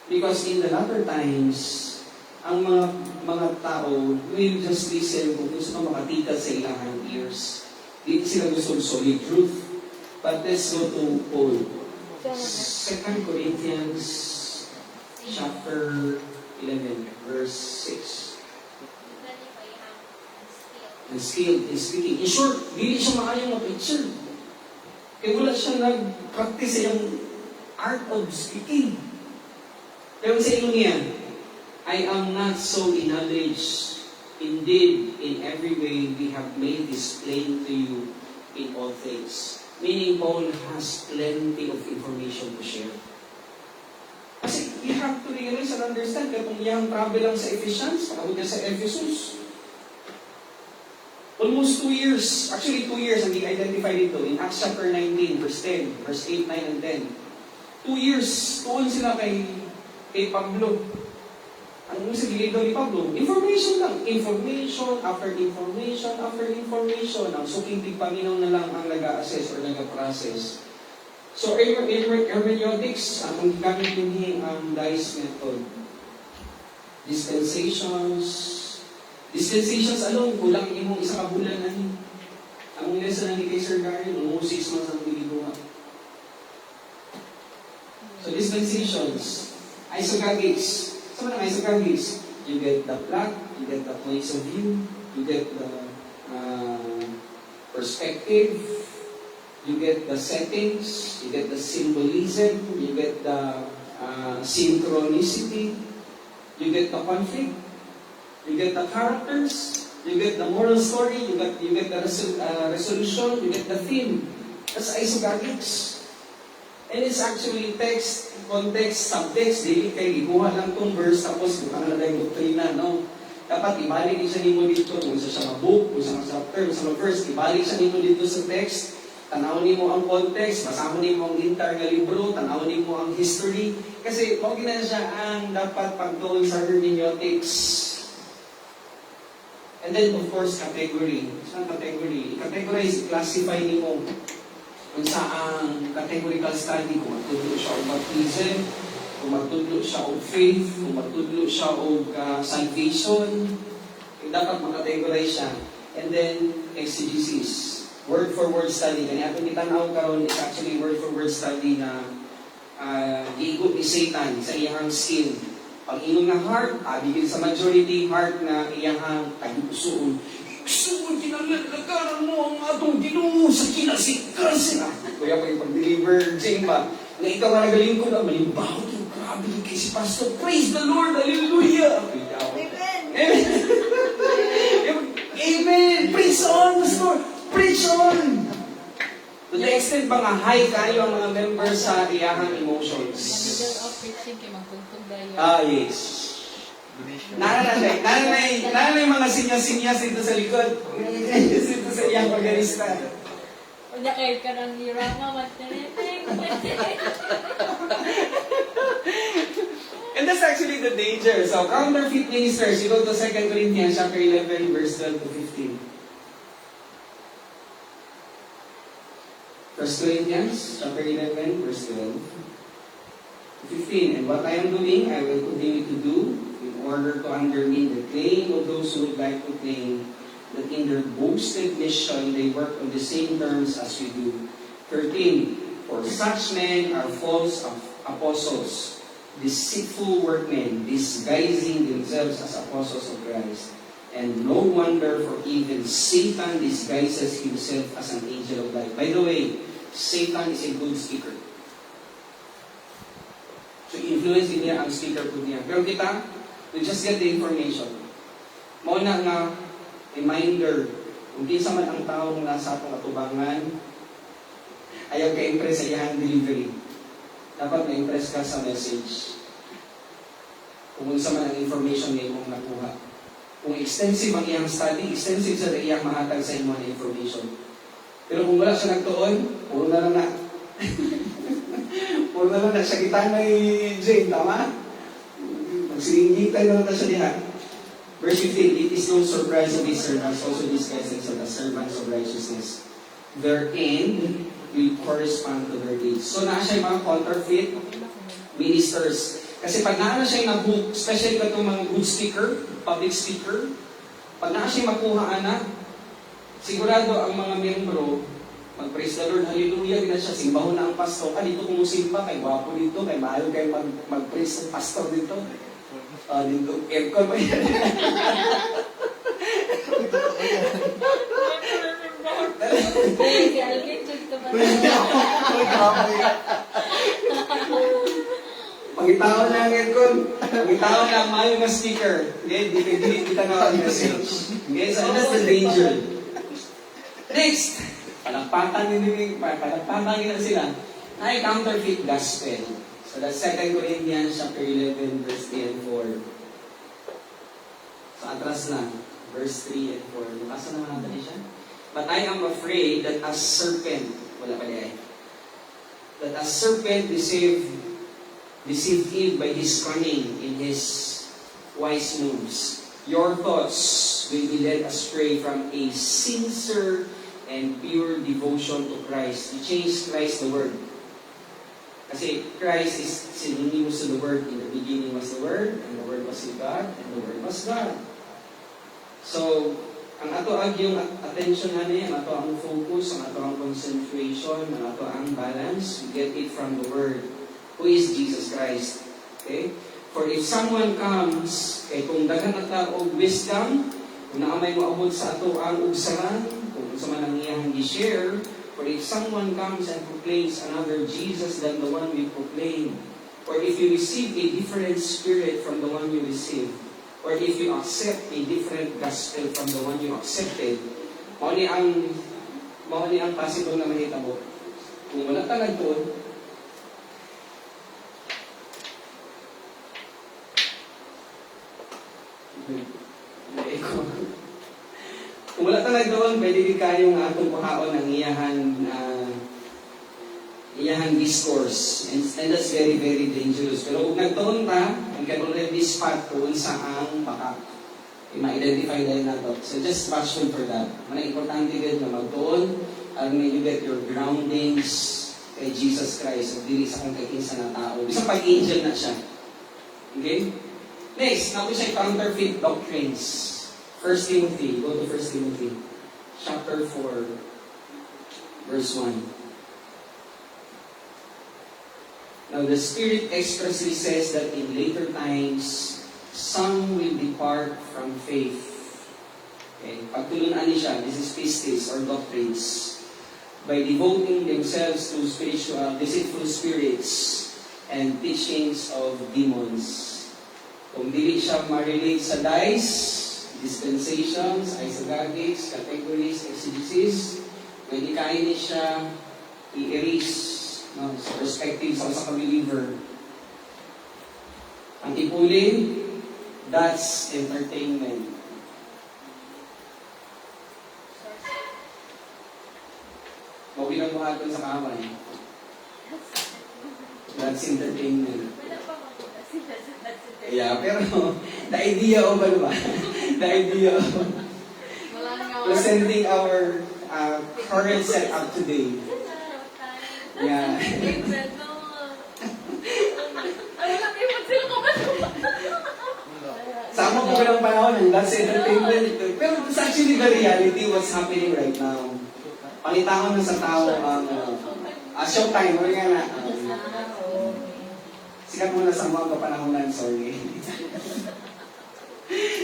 Because in the latter times, ang mga tao will just listen kung gusto na makatikas sa ilang ears. Hindi sila gusto ng solid truth. But let's go to Paul. 2 Corinthians chapter 11, verse 6. And skilled in speaking. In short, dili siya maayong ma-preacher. Kaya wala siya nag-practice sa yung art of speaking. Pero sa inyo niya, I am not so in knowledge. Indeed, in every way, we have made this plain to you in all things. Meaning, Paul has plenty of information to share. Kasi you have to realize and understand kaya kung iyang travel lang sa Ephesians, pakabot niya sa Ephesus. Almost 2 years, actually 2 years ang i-identify dito in Acts chapter 19, verse 10, verse 8, 9, and 10. 2 years, tuon sila kay Pablo. Ano sa gilid daw ni Pablo? Information lang. Information after information after information. Ang suking tigpaminaw na lang ang nag-a-assess or nag-a-process. So, hermeneutics, ang gamit yung DICE method. Dispensations alone, kulang imong isa ka bulan na ni. Ang lesson na ni kay Sir Gary, noong 6 months ang niliguwa. So, dispensations. Isogagics. Saan ang isogagics? You get the plot, you get the points of view, you get the perspective, you get the settings, you get the symbolism, you get the synchronicity, you get the conflict, you get the characters, you get the moral story, you get the resolution, you get the theme. That's isogagics. And it's actually text, context, subtext, dili kay iguha lang tong verse tapos bukang na dahil doktrina, no? Dapat ibalik siya nimo dito kung sa siya book, kung sa chapter, kung sa verse, ibalik siya nimo dito sa text. Tanawin mo ang context, basahon mo ang entire nga libro, tanawin mo ang history. Kasi kung gina siya ang dapat pagtuon sa hermeneutics. And then, of course, category. Saan category? I-categorize, i-classify mo kung saan categorical study, kung matudlo siya o baptism, kung matudlo siya o faith, kung matudlo siya o salvation. Dapat makategorize siya. And then, exegesis. Word-for-word study. Kaya atong itanaw karon is actually word-for-word study na giigot ni Satan sa iyang skill. Pag ingon nga heart, bigil sa majority heart na iyang tagipusoon. Gusto kinalagaran mo ang atong Ginoo sa kinasikasin. Kuya pa yung pag-deliver, Jane ba? Na ikaw nga nagaling ko na, malimbaho yung grabe kay si Pastor. Praise the Lord! Hallelujah! Amen! Amen! Amen! Praise on, Pastor! Preach on! To the extent ba nga high kayo ang mga members sa iyahang emotions? Middle of preaching kay magtugtog dayon. Yes. Nanay mga sinyas-sinyas dito sa likod. Dito sa iyang organista. Unya kay karang hirama mateneteng. And that's actually the danger. So, counterfeit ministers, you go to 2 Corinthians chapter 11, verse 12 to 15. 1 Corinthians chapter 11, verse 12 to 15. And what I am doing, I will continue to do in order to undermine the claim of those who would like to claim that in their boasted mission, they work on the same terms as we do. 13. For such men are false apostles, deceitful workmen, disguising themselves as apostles of Christ. And no wonder, for even Satan disguises himself as an angel of light. By the way, Satan is a good speaker. So, influence niya ang speaker po niya. Pero kita, we just get the information. Muna nga, reminder, kung kinsa man ang taong nasa atong atubangan, ayaw ka-impress sa iyang delivery. Dapat na-impress ka sa message. Kung kinsa man ang information na imong nakuha. Kung extensive ang iyang study, extensive sa iyang mahatag sa imo na information. Pero kung wala siya nagtuon, puro na lang na. Puro na lang na. Siya kita na Jane, tama? Magsilingitan na lang siya diha. Verse 15, it is no surprise that these servants also disguise themselves as servants of righteousness. Their end will correspond to their deeds. So na siya yung mga counterfeit ministers. Kasi pag naano siya yung book, especially ka itong mga good speaker, public speaker, pag naano siya makuha na, sigurado ang mga membro, Mag-praise the Lord, hallelujah, gina siya, simbahon na ang pastor. Dito kung simba, kay gwapo dito, kay mahal kayo mag-praise ng pastor dito. Dito, aircon ba yan? Si Alvin, dito ba? Pagitaon na ang aircon, pagitaon na ang mayo na speaker. Okay, di ka na ang message. Okay, so that's the danger. Next, palagpatan nila sila. Ay, counterfeit gospel. So that's 2 Corinthians chapter 11, verse 3 and 4. So atras na, verse 3 and 4. Nabasa naman natin siya. But I am afraid that as serpent, wala pa niya that as serpent deceived Eve by his cunning in his wise moves. Your thoughts will be led astray from a sincere and pure devotion to Christ. You change Christ the Word. Kasi Christ is synonymous to the Word. In the beginning was the Word, and the Word was with God, and the Word was God. So, ang ato ang yung attention namin, ang ato ang focus, ang ato ang concentration, ang ato ang balance, we get it from the Word, who is Jesus Christ. Okay? For if someone comes, kay kung daghan na tao og wisdom, kung naamay moabot sa ato ang ugsaran, kung sa man ang iyang i-share, for if someone comes and proclaims another Jesus than the one we proclaim, or if you receive a different spirit from the one you receive, or if you accept a different gospel from the one you accepted, mao ni ang possible na mahitabo. Kung wala talag doon, kung wala talag doon, pwede di kayo nga atong kuhaon ng iyahang discourse. And that's very, very dangerous. Pero kung nagtuon ta, we can already spot kung saan baka ma-identify dahil na to. So just passion for that. Manang importante din na magtuon, and may you get your groundings kay Jesus Christ, at dili sa kung kakinsa na tao. Isang pag-angel na siya. Okay? Next, natin siya counterfeit doctrines. 1 Timothy, go to 1 Timothy, chapter 4, verse 1. Now the Spirit expressly says that in later times, some will depart from faith. Okay? Pagtulunan niya siya, this is pistis or doctrines, by devoting themselves to deceitful spirits and teachings of demons. Kung dili siya ma-relate sa dice, dispensations, isogetics, categories, exegesis, pwede kain niya siya i-erase sa perspective sa usa ka believer. Ang tipulin, that's entertainment. Mabilang buhaton sa kamay. That's entertainment. Yeah, pero the idea of ano ba? The idea of presenting our current setup today. Yeah. Sama ko ng panahon, that's entertainment. Pero it's actually the reality what's happening right now. Pangitaon na sa tao ang showtime, o nga na. Sikat mo na sa mga kapanahonan, sorry.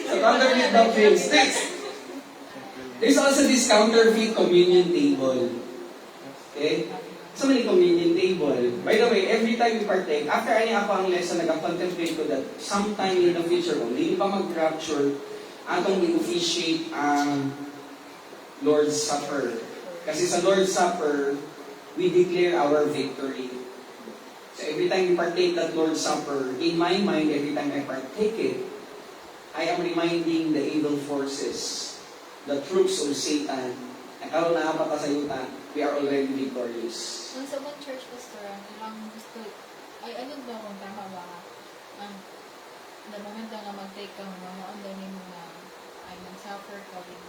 So, counterfeit doctrines. Next! There's also this counterfeit communion table. Okay? So many communion table. By the way, every time we partake, after ani ako ang lesson, nag-contemplate ko that sometime in the future, kung hindi pa mag-rapture, atong i-officiate ang Lord's Supper. Kasi sa Lord's Supper, we declare our victory. So every time we partake that Lord's Supper, in my mind, every time I partake it, I am reminding the evil forces, the troops of Satan, na karoon na apat sa yuta, we are already victorious. Kung sa mga church pastor, ang gusto, ay ano daw kung tama ba, the moment nga mag-take ka mga under ni mga, ay mag-suffer ka din.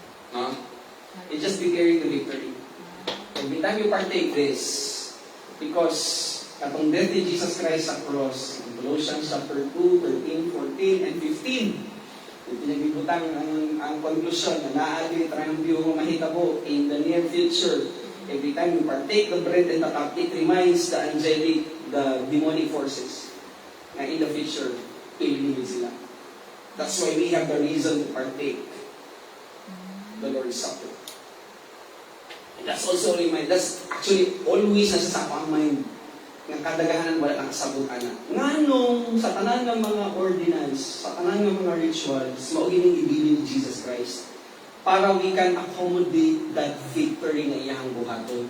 It's just declaring the victory. Every time you partake this, because katong death ni Jesus Christ sa cross, in Colossians chapter 2, 13, 14, and 15, pinagbibutang ang conclusion na naagin triumph mahitabo in the near future. every time we partake the bread and the cup, it reminds the angelic, the demonic forces na in the future, pilihin sila. That's why we have the reason to partake the Lord's Supper. And that's also that's actually always nasa sa akong mind ng kadagahanan wala nang kasabot ana. Nganong sa tanan ng mga ordinance, sa tanan ng mga rituals, mao gining ibilin ni Jesus Christ para we can accommodate that victory na iyang buhaton.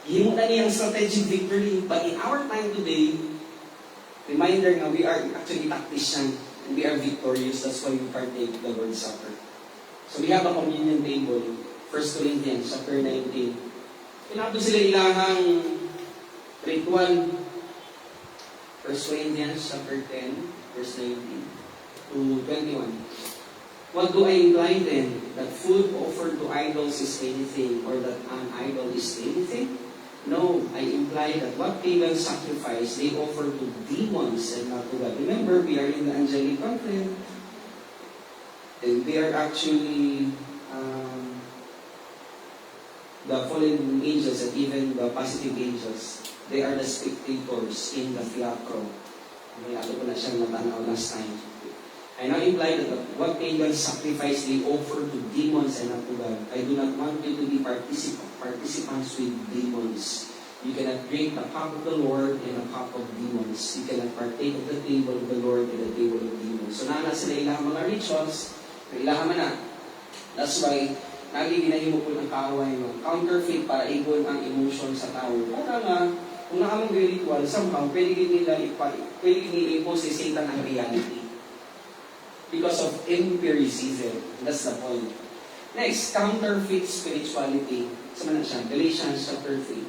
Himo na niyang strategic victory, but in our time today, reminder nga we are actually tactician and we are victorious. That's why we partake the Lord's Supper. So we have a communion table, 1 Corinthians chapter 19. Pinato sila ilahang ritual. 1 Corinthians chapter 10, verse 19 to 21. What do I imply then? That food offered to idols is anything, or that an idol is anything? No, I imply that what pagans sacrifice, they offer to demons and not to God. Remember, we are in the angelic country. And they are actually the fallen angels and even the positive angels. They are the spectators in the theatro. May ato ko na siyang natanaw last time. I now imply that what pagans sacrifice they offer to demons and not to God. I do not want you to be participants with demons. You cannot drink the cup of the Lord and a cup of demons. You cannot partake of the table of the Lord and the table of demons. So nana sila ilang mga rituals, ilang man na. That's why, naging ginahimo po ng kaaway ng counterfeit para igon ang emotion sa tao. Para nga, kung nakamang ritual, somehow, pwede nila i-impose si Satan ang reality. Because of empiricism. That's the point. Next, counterfeit spirituality. Sama na siya. Galatians chapter 3.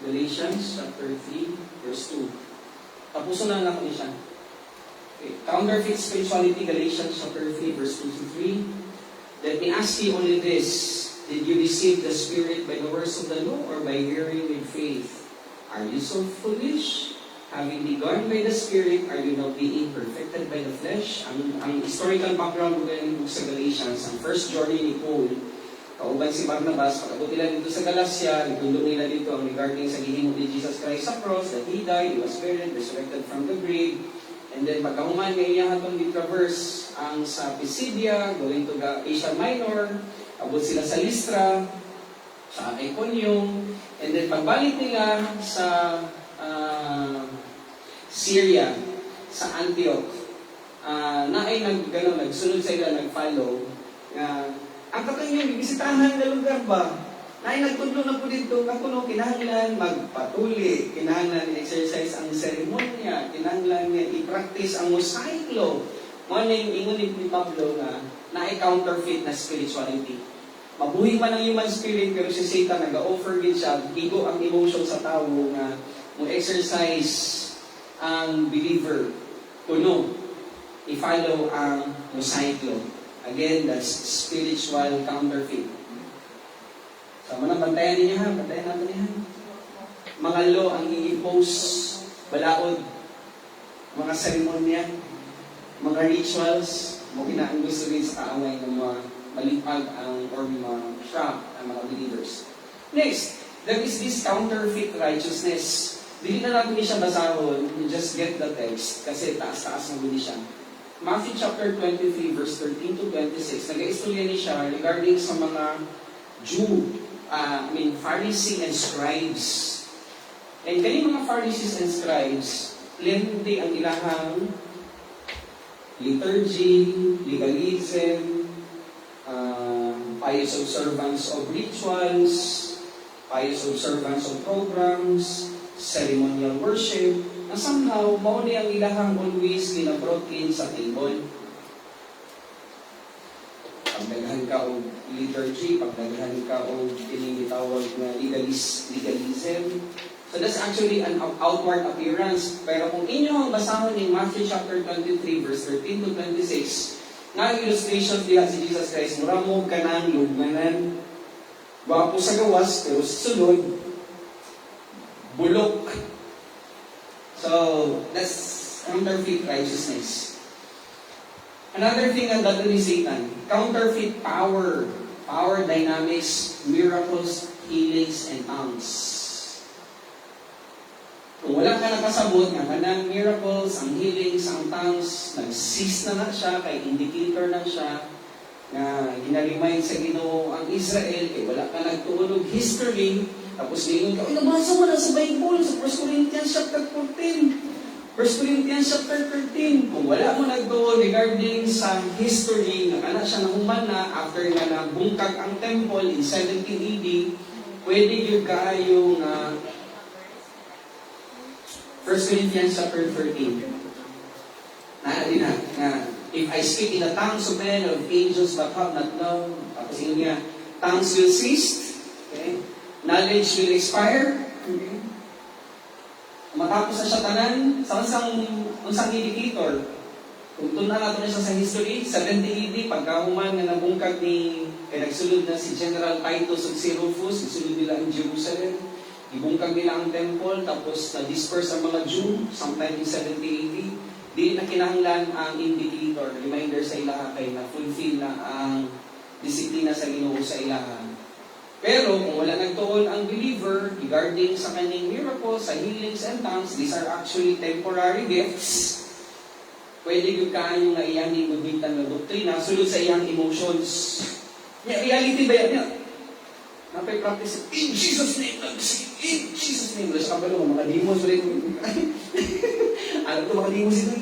Galatians chapter 3, verse 2. Tapuso na lang ko niya. Okay. Counterfeit spirituality, Galatians chapter 3, verse 2 to 3. Let me ask you only this. Did you receive the Spirit by the words of the law or by hearing with faith? Are you so foolish? Having begun by the Spirit, are you now being perfected by the flesh? Ang historical background ko galing book sa Galatians, ang first journey ni Paul, kauban si Barnabas, pag-abot nila dito sa Galacia, nagtundo nila dito ang regarding sa gihimo ni Jesus Christ sa cross, that He died, He was buried, resurrected from the grave, and then pagkahuman nga iya hatong di-traverse ang sa Pisidia, going to the Asia Minor, abot sila sa Lystra, sa Iconium, and then pagbalik nila sa Syria, sa Antioch, nagsunod sila, nag-follow, ang kakanyang bibisitahan na lugar ba? Nagtudlo na po dito, kapuno, kinahanglan magpatuli, kinahanglan i-exercise ang seremonya, kinahanglan i-practice ang mosaic law. Muna yung ingon ni Pablo na na-counterfeit na spirituality. Mabuhay man ang human spirit, pero si Satan nag-offer din siya, gigo ang emotion sa tao na mo exercise ang believer kuno i-follow ang mosaic law. Again, that's spiritual counterfeit. So, manang bantayan niya ha, bantayan natin niya. Mga law ang i-impose, balaod, mga seremonya, mga rituals, mo kinaang gusto rin sa kaaway ng mga malipag ang or mga trap ang mga believers. Next, there is this counterfeit righteousness. Dili na natin siya basahon, you just get the text, kasi taas-taas na guli siya. Matthew chapter 23, verse 13 to 26, nag-istorya ni siya regarding sa mga Jew, Pharisee and scribes. And kani mga Pharisees and scribes, lente ang ilahang liturgy, legalism, pious observance of rituals, pious observance of programs, ceremonial worship, na somehow, mauni ang ilahang always ginabrought in sa table. Pagdaghan ka o liturgy, pagdaghan ka o tinitawag na legalism. So that's actually an outward appearance. Pero kung inyo ang basahon in Matthew chapter 23, verse 13 to 26, nga illustration diha si Jesus Christ, muramog ka ng lugmanan, wapo sa gawas, pero sa sulod, bulok. So, that's counterfeit righteousness. Another thing ang dado ni Satan, counterfeit power. Power, dynamics, miracles, healings, and tongues. Kung wala ka nakasabot, nga kanang miracles, ang healings, ang tongues, nag-cease na siya, kay indicator na siya, nga ginaremind sa Ginoo ang Israel, kay wala ka nagtuunog history, tapos ngayon ka, nabasa mo na sa Bible, sa 1 Corinthians chapter 14. 1 Corinthians chapter 13, kung wala mo nagtuon regarding sa history, nga kana siya nahuman na after nga nabungkag ang temple in 17 AD, pwede yung kayo nga 1 Corinthians chapter 13. Naali na, if I speak in the tongues of men, of angels, but have not known, tapos yun nga, tongues will cease, okay? Knowledge will expire, okay? Matapos na siya tanan, sa unsang indicator, kung tunan natin na siya sa history, 70 AD, pagkahuman nga nabungkag ni, kaya nagsulod na si General Titus of si Rufus, nagsulod nila ang Jerusalem, ibungkag nila ang temple, tapos na-disperse ang mga Jew, sometime in 70 AD, di na kinahanglan ang indicator, reminder sa ilaha kay na fulfill na ang disiplina sa Ginoo sa ilaha. Pero kung wala nagtuon ang believer regarding sa kanyang miracles, sa healings and tongues, these are actually temporary gifts. Pwede yung kayo nga iyang igubitan na doktrina, sulod sa iyang emotions. Reality ba yan? Napay practice, in Jesus' name, in Jesus' name. Wala siya kabalo, mga demons ulit. Alam ko, mga demons ito.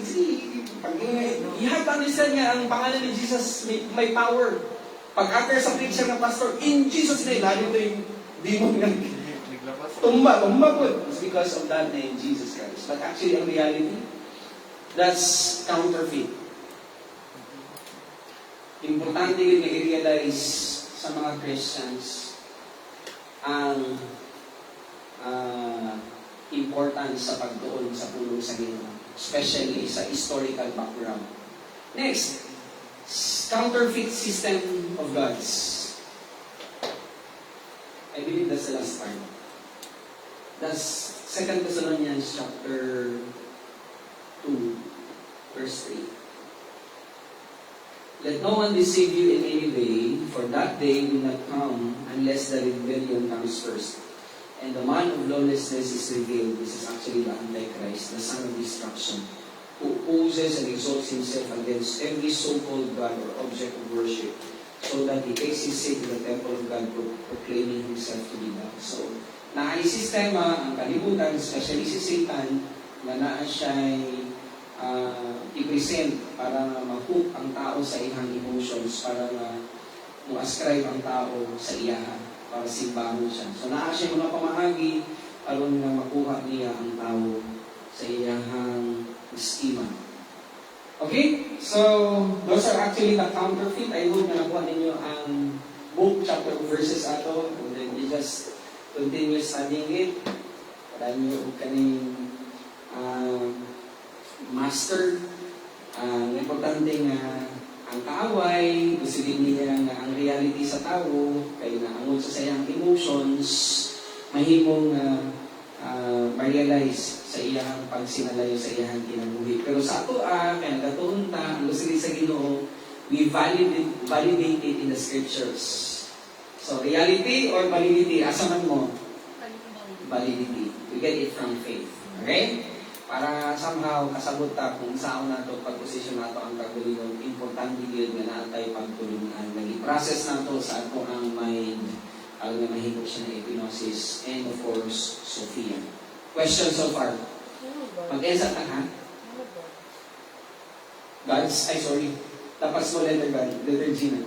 You have to understand niya, ang pangalan ni Jesus may power. Pag-after sa preacher ng pastor, in Jesus' name, lalo ito yung demon nga. Tumba po. It's because of that name, Jesus Christ. But actually, ang reality, that's counterfeit. Importante yun na i-realize sa mga Christians ang importance sa pagdoon sa pulong sa Ginoo, especially sa historical background. Next, counterfeit system of gods. I believe that's the last part. That's 2 Thessalonians chapter 2, verse 3. Let no one deceive you in any way, for that day will not come unless the rebellion comes first. And the man of lawlessness is revealed. This is actually the Antichrist, the son of destruction, who opposes and exalts himself against every so-called God or object of worship, so that he takes his seat in the temple of God, proclaiming himself to be God. So, sistema ang kalibutan, especially si Satan, na naa siya'y i-present para ma-hook ang tao sa ihang emotions, para ma-ascribe ang tao sa iyaha, para simbahan siya. So, naa siya mga pamahagi, aron na makuha niya ang tao sa iyahang schema. Okay? So, those are actually the counterfeit. I hope na nakuha ninyo ang book, chapter, verses ato, and then you just continue studying it. Para nyo kaning master. Importante nga ang kaaway, gusto din niya nga ang reality sa tao, kaya na ang sa iyang emotions, mahimong ma-realize sa iyang pagsinalayo sa iyang kinabuhi. Pero sa ato kaya nagatuon ta, ang gusto din sa Ginoo, we validate it in the scriptures. So, reality or validity, asa man mo? Validity. We get it from faith. Okay? Para somehow kasabot ta kung saan nato pag-posisyon nato ang kagalingon, importante yun nga naatay pagtulungan. Nag-i-process nato sa ato ang mind, ang nga mahigop siya na epinosis, and of course, Sophia. Question so far? Mag-ensa ka ha? Dapat small letter God, letter G na.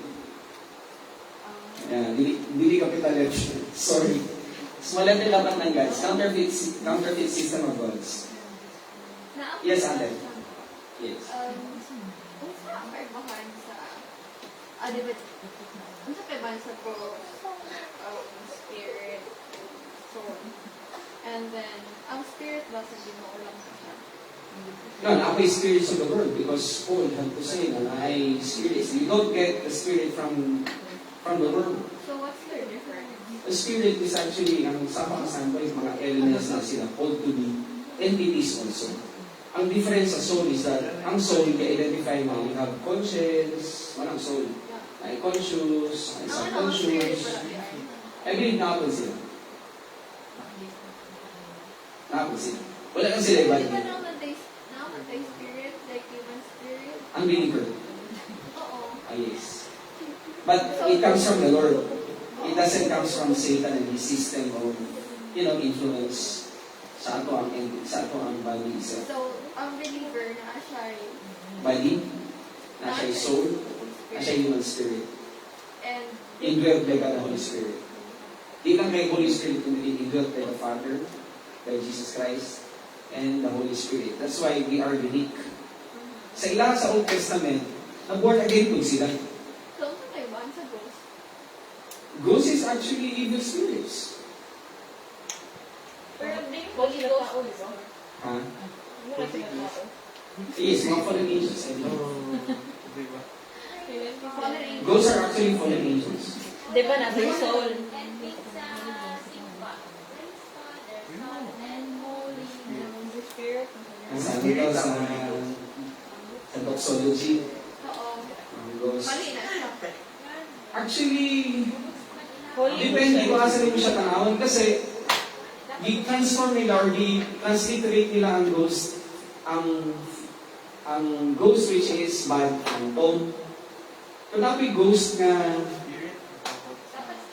Dili capital letter. Sorry. Small letter dapat ng gods. Counterfeit system of gods. Yes, Ate. Yes. Kung sa kaibahan sa kung sa kaibahan sa spirit, soul, and then ang spirit ba sa Ginoo lang siya? No, I spirits of the world because Paul had to say that I spirits. You don't get the spirit from the world. So what's their difference? The spirit is actually ang sama-kasama yung mga elements na sila called to be entities also. Ang difference sa soul is that ang soul, i-identify mo, you have conscience, walang soul. ay conscious, ay Spirit subconscious. pala yan. I believe nakapon sila. Nakapon sila. Wala lang sila Di iba. ba namatay spirit, like human spirit? Ang believer. Oo. Yes. But it comes from the Lord. It doesn't come from Satan and his system of, influence sa ato ang body isa. So, ang believer na siya ay Body, na siya soul, na siya human spirit. and Indwelt by God the Holy Spirit. Di lang kay Holy Spirit, kundi indwelt by the Father, by Jesus Christ, and the Holy Spirit. That's why we are unique. Sa ilang sa Old Testament, na-born again po sila. so, ano tayo ba sa ghost? Ghosts is actually evil spirits. Pero hindi yung Holy Holy Ghost, Ghost. di ba? Ha? Wala sila tao. Yes, mga fallen angels. I mean. Diba? Fallen angels. Ghosts are actually fallen angels. Di ba nasa yung soul? The spirit. Ang sabi daw sa doxology, Oo. ang ghost. Mali na siya. Actually, Holy depende kung asa mo siya tanawin kasi i-transform nila or i-transliterate nila ang ghost. Ang ghost which is bad, phantom. Kung dapat ghost nga,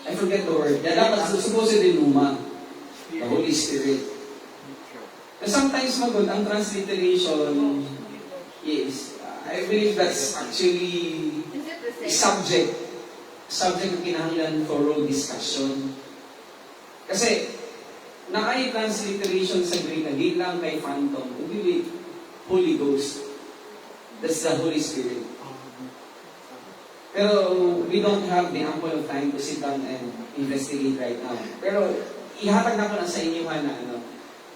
I forget the word. Dapat supposedly luma. The Holy Spirit. Sometimes magod ang transliteration is, I believe that's actually Is it the same? subject ng kinahanglan thorough discussion. Kasi, naay transliteration sa Greek na di lang kay phantom, kundi Holy Ghost. That's the Holy Spirit. Pero we don't have the ample of time to sit down and investigate right now. Pero ihatag na ko na sa inyo na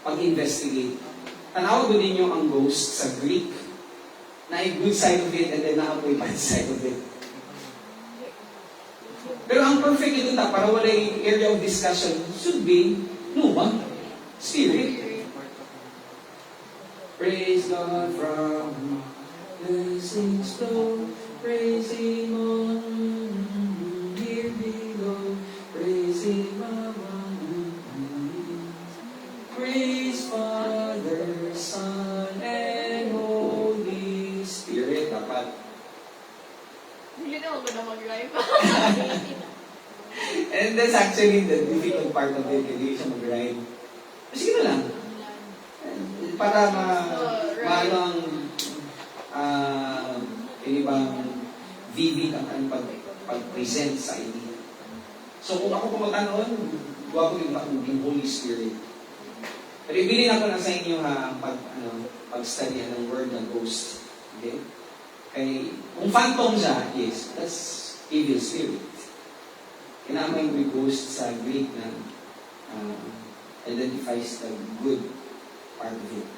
pag-investigate. Tanawag ko ninyo ang ghost sa Greek na a good side of it and then naapoy bad side of it. Pero ang perfect ito para wala yung area of discussion should be luma, spirit. Praise God from blessings flow, praise Him on here below, praise Him above. Praise Father, Son, and Holy Spirit. Dapat. Hindi na ako na mag-live. And that's actually the difficult part of it. Hindi siya mag-rhyme. Sige na lang. Para maano ang ibang vivid ang pag-present sa idea. So kung ako pumatanon, gawa ko yung yung Holy Spirit. Pero ibilin ako na sa inyo ang pag-study ng word ng ghost. Okay? Kaya, kung phantom siya, yes, that's evil spirit. Kinamay ko yung ghost sa Greek na identifies the good part of it.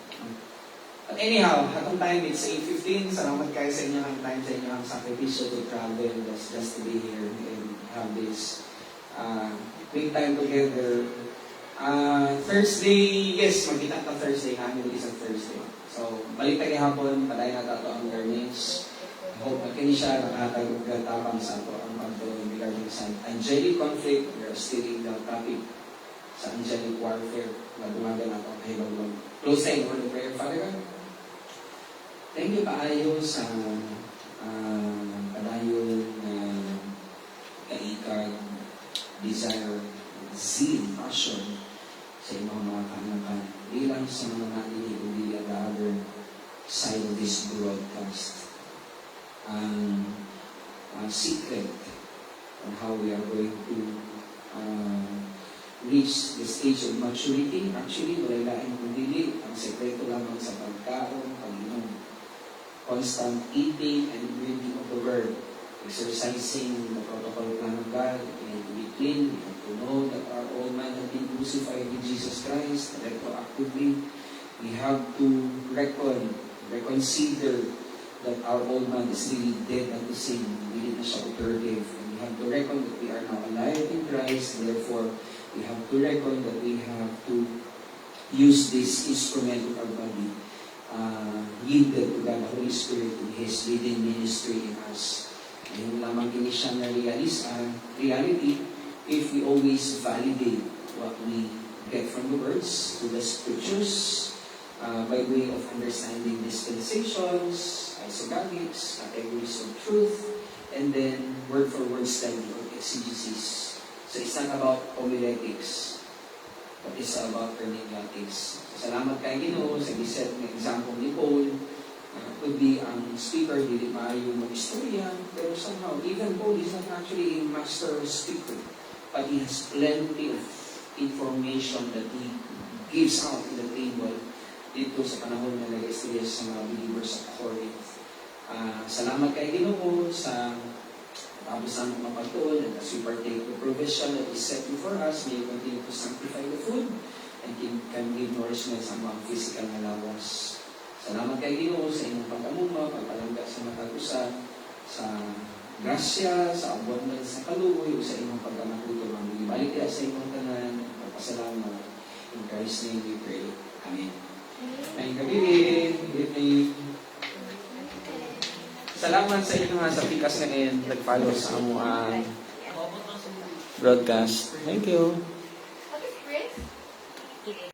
But anyhow, atong time, it's 8:15. Salamat kayo sa inyo ang time, sa inyo ang sakripisyo to travel, just to be here and have this quick time together. Thursday, yes, magkita ka Thursday, namin isang Thursday. So, balik tayo hapon, padayon na tato ang learnings. Hope na kini siya nakatag og gatapang sa ato ang pagtuon regarding sa angelic conflict. We are still in the topic sa angelic warfare na dumagan nato ang kahibagong. Close tayo for the prayer, Father God. Thank you kaayo sa padayon na kaikag, desire, zeal, passion sa imong mga kanakan. Di lang sa mga naninig, kundi ang the other side of this broadcast. Secret on how we are going to reach the stage of maturity. Actually, wala laing kundi ang sekreto lamang sa pagkaon, pag-inom, constant eating and drinking of the word, exercising the protocol plan of God, and to be clean. We have to know that our old man has been crucified with Jesus Christ. Retroactively, we have to reconsider that our old man is really dead unto sin. Hindi na siya operative. And we have to reckon that we are now alive in Christ. Therefore, we have to reckon that we have to use this instrument of our body, yielded to God, the Holy Spirit, in His leading ministry in us. Ayun lamang kini siya na reality if we always validate what we get from the words to the scriptures by way of understanding dispensations, isogamics, categories of truth, and then word-for-word study or exegesis. So it's not about homiletics, but it's about hermeneutics. So, salamat kay Ginoo sa giset ng example ni Paul. Could be ang speaker, dili maayo mag-istorya, pero somehow, even Paul is not actually a master speaker, but he has plenty of information that he gives out in the table dito sa panahon na nag-istorya sa mga believers of Corinth. Salamat kay Ginoo sa tapos ang mapagtuon, and as we partake the provision that is set before us, may you continue to sanctify the food and can give nourishment sa mga physical na lawas. Salamat kay Ginoo sa inyong pagkamuma, pagpalangga sa matag-usa, sa grasya, sa abundance sa kaluoy, o sa inyong pagkamatuto. Balik kaya sa inyong tanan, pagpasalamat. In Christ's name we pray. Amen. Ngayong gabi, good evening. Salamat sa inyo nga sa pikas ngayon, nag-follow sa amuang broadcast. Thank you. What is Chris?